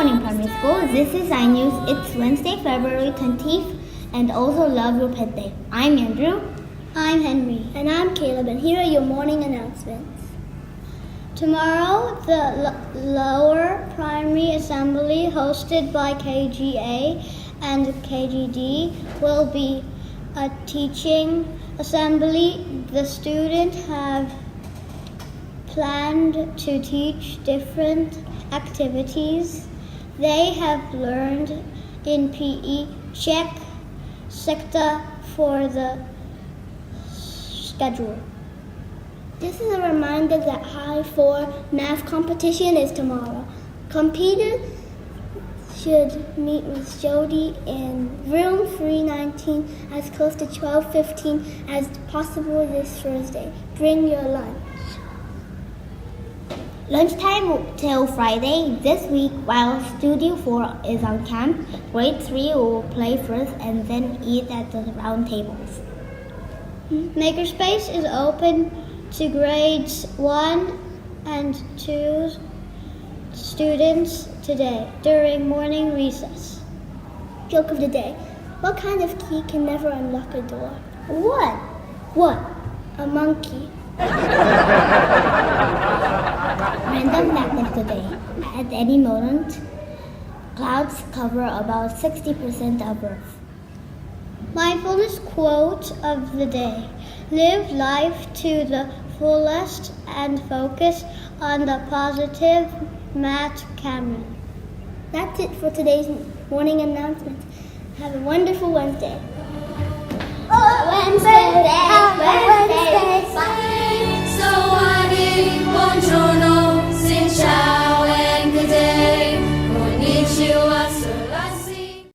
morning, primary school. This is iNews. It's Wednesday, February 20th, and also Love Your Pet Day. I'm Andrew. I'm Henry. And I'm Caleb, and here are your morning announcements. Tomorrow, the Lower Primary Assembly, hosted by KGA and KGD, will be a teaching assembly. The students have planned to teach different activities they have learned in PE. Check SEQTA for the schedule. This is a reminder that High 4 math competition is tomorrow. Competitors should meet Ms Jody in room 319 as close to 12:15 as possible this Thursday. Bring your lunch. Lunchtime till Friday. This week, while Studio 4 is on camp, Grade 3 will play first and then eat at the round tables. Makerspace is open to grades 1 and 2 students today during morning recess. Joke of the day. What kind of key can never unlock a door? What? A monkey. Random fact of the day. At any moment, clouds cover about 60% of Earth. Mindfulness quote of the day. Live life to the fullest and focus on the positive. Matt Cameron. That's it for today's morning announcements. Have a wonderful Wednesday. Wednesday. So I did bonjour.